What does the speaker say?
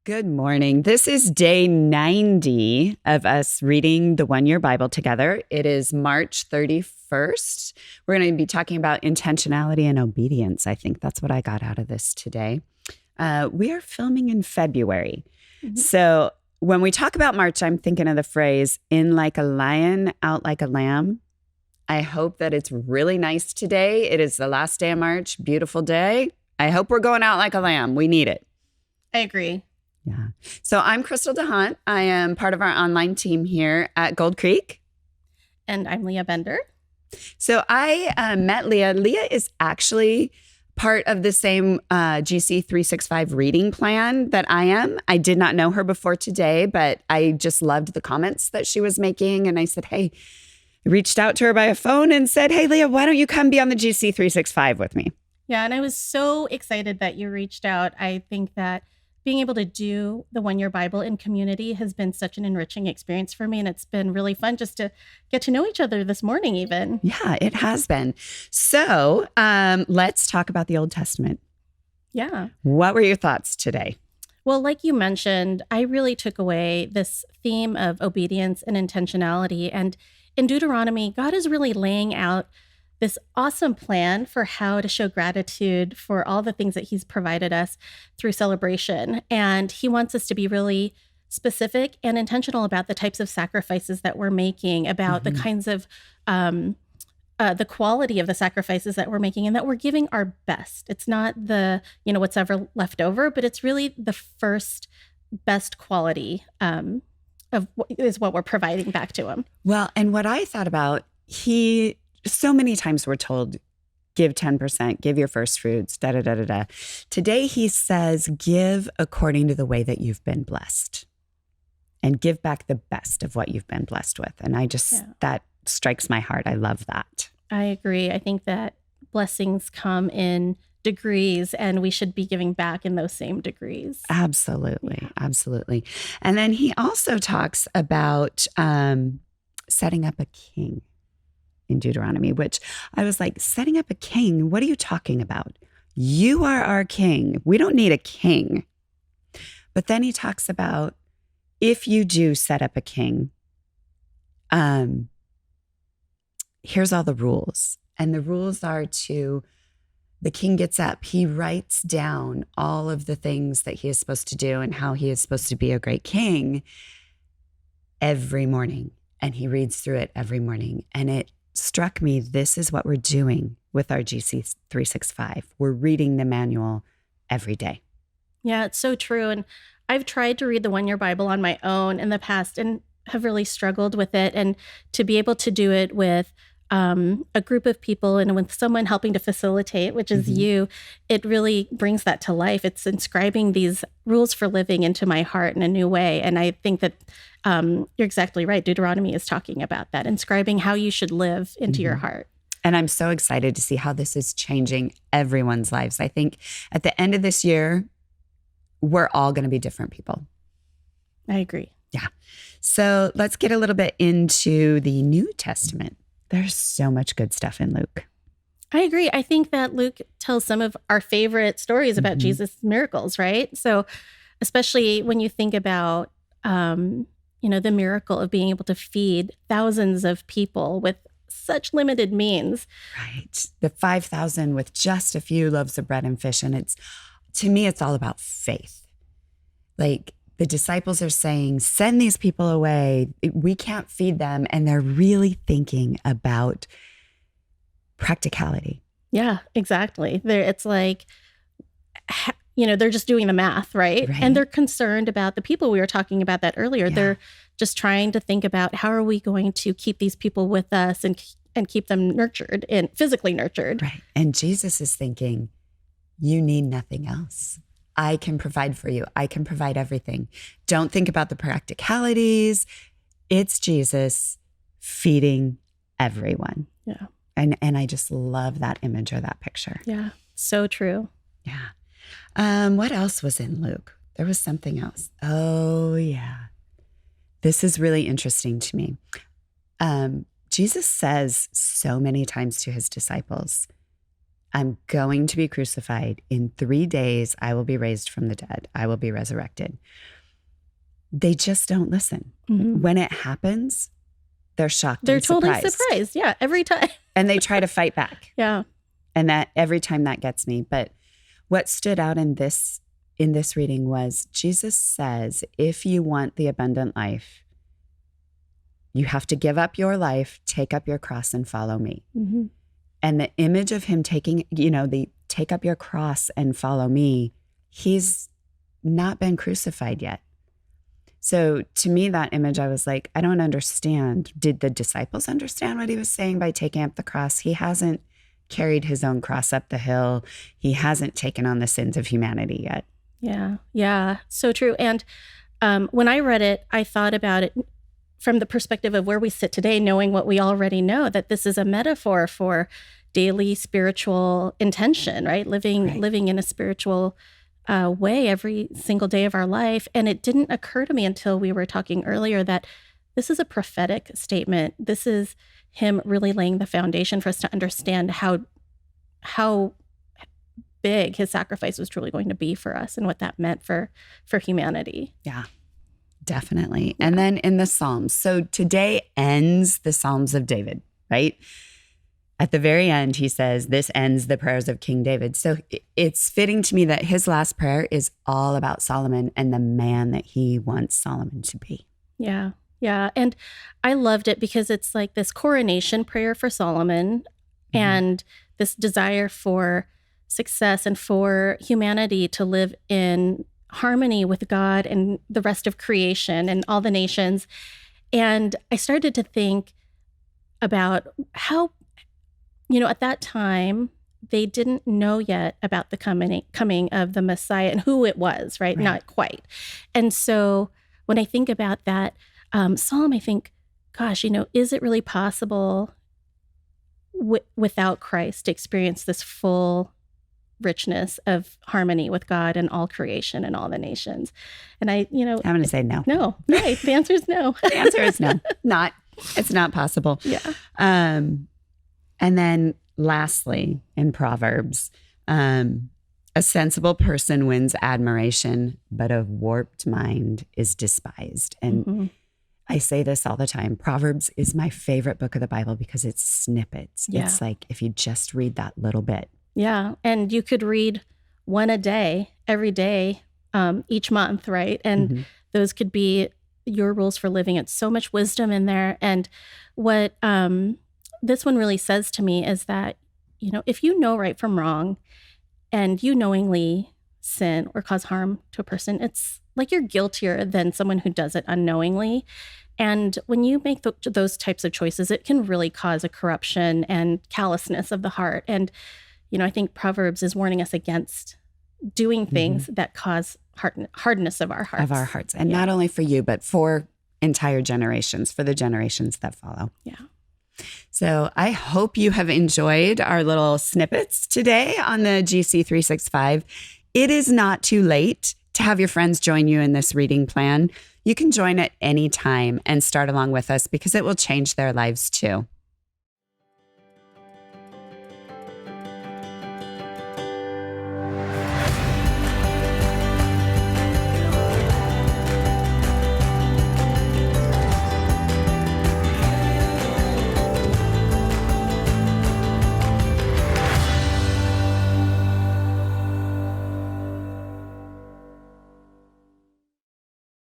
Good morning. This is day 90 of us reading the One Year Bible together. It is March 31st. We're going to be talking about intentionality and obedience. I think that's what I got out of this today. We are filming in February. So when we talk about March, I'm thinking of the phrase, in like a lion, out like a lamb. I hope that it's really nice today. It is the last day of March. Beautiful day. I hope we're going out like a lamb. We need it. I agree. Yeah. So I'm Krystal DeHunt. I am part of our online team here at Gold Creek. And I'm Leah Bender. So I met Leah. Leah is actually part of the same GC 365 reading plan that I am. I did not know her before today, but I just loved the comments that she was making. And I said, hey, I reached out to her by a phone and said, hey, Leah, why don't you come be on the GC 365 with me? Yeah. And I was so excited that you reached out. I think that being able to do the One Year Bible in community has been such an enriching experience for me. And it's been really fun just to get to know each other this morning even. Yeah, it has been. So let's talk about the Old Testament. Yeah. What were your thoughts today? Well, like you mentioned, I really took away this theme of obedience and intentionality. And in Deuteronomy, God is really laying out this awesome plan for how to show gratitude for all the things that he's provided us through celebration. And he wants us to be really specific and intentional about the types of sacrifices that we're making, about the kinds of, the quality of the sacrifices that we're making, and that we're giving our best. It's not the, what's ever left over, but it's really the first best quality is what we're providing back to him. Well, and what I thought about, so many times we're told, give 10%, give your first fruits, da-da-da-da-da. Today he says, give according to the way that you've been blessed and give back the best of what you've been blessed with. And that strikes my heart. I love that. I agree. I think that blessings come in degrees and we should be giving back in those same degrees. Absolutely. Yeah. Absolutely. And then he also talks about setting up a king in Deuteronomy, which I was like, setting up a king? What are you talking about? You are our king. We don't need a king. But then he talks about if you do set up a king, here's all the rules. And the rules are the king gets up, he writes down all of the things that he is supposed to do and how he is supposed to be a great king every morning. And he reads through it every morning. And it struck me, this is what we're doing with our GC 365. We're reading the manual every day. Yeah, it's so true. And I've tried to read the One Year Bible on my own in the past and have really struggled with it. And to be able to do it with a group of people and with someone helping to facilitate, which is you, it really brings that to life. It's inscribing these rules for living into my heart in a new way. And I think that you're exactly right. Deuteronomy is talking about that, inscribing how you should live into your heart. And I'm so excited to see how this is changing everyone's lives. I think at the end of this year, we're all going to be different people. I agree. Yeah. So let's get a little bit into the New Testament. There's so much good stuff in Luke. I agree. I think that Luke tells some of our favorite stories about Jesus' miracles, right? So especially when you think about, the miracle of being able to feed thousands of people with such limited means. Right. The 5,000 with just a few loaves of bread and fish. And to me, it's all about faith. Like, the disciples are saying, send these people away. We can't feed them. And they're really thinking about practicality. Yeah, exactly. It's like, they're just doing the math, right? And they're concerned about the people. We were talking about that earlier. Yeah. They're just trying to think about how are we going to keep these people with us and keep them nurtured and physically nurtured. Right. And Jesus is thinking, you need nothing else. I can provide for you. I can provide everything. Don't think about the practicalities. It's Jesus feeding everyone. Yeah. And I just love that image or that picture. Yeah. So true. Yeah. What else was in Luke? There was something else. Oh, yeah. This is really interesting to me. Jesus says so many times to his disciples, I'm going to be crucified. In 3 days, I will be raised from the dead. I will be resurrected. They just don't listen. Mm-hmm. When it happens, they're shocked. They're and totally surprised. Yeah, every time. And they try to fight back. Yeah. And that every time that gets me. But what stood out in this reading was Jesus says, if you want the abundant life, you have to give up your life, take up your cross, and follow me. Mm-hmm. And the image of him taking, the take up your cross and follow me, he's not been crucified yet. So to me, that image, I was like, I don't understand. Did the disciples understand what he was saying by taking up the cross? He hasn't carried his own cross up the hill. He hasn't taken on the sins of humanity yet. Yeah, so true. And when I read it, I thought about it from the perspective of where we sit today, knowing what we already know, that this is a metaphor for daily spiritual intention, right? Living in a spiritual way every single day of our life. And it didn't occur to me until we were talking earlier that this is a prophetic statement. This is him really laying the foundation for us to understand how big his sacrifice was truly going to be for us and what that meant for humanity. Yeah. Definitely. And then in the Psalms. So today ends the Psalms of David, right? At the very end, he says, this ends the prayers of King David. So it's fitting to me that his last prayer is all about Solomon and the man that he wants Solomon to be. Yeah. And I loved it because it's like this coronation prayer for Solomon and this desire for success and for humanity to live in harmony with God and the rest of creation and all the nations. And I started to think about how, at that time, they didn't know yet about the coming of the Messiah and who it was, right? Not quite. And so when I think about that psalm, I think, gosh, is it really possible without Christ to experience this full richness of harmony with God and all creation and all the nations? And I'm going to say no. No, right. The answer is no. The answer is no. It's not possible. Yeah. And then lastly, in Proverbs, a sensible person wins admiration, but a warped mind is despised. And I say this all the time. Proverbs is my favorite book of the Bible because it's snippets. Yeah. It's like if you just read that little bit. Yeah. And you could read one a day, every day, each month, right? And those could be your rules for living. It's so much wisdom in there. And what this one really says to me is that, if you know right from wrong and you knowingly sin or cause harm to a person, it's like you're guiltier than someone who does it unknowingly. And when you make those types of choices, it can really cause a corruption and callousness of the heart. And I think Proverbs is warning us against doing things that cause hardness of our hearts. And not only for you, but for entire generations, for the generations that follow. Yeah. So I hope you have enjoyed our little snippets today on the GC 365. It is not too late to have your friends join you in this reading plan. You can join at any time and start along with us because it will change their lives too.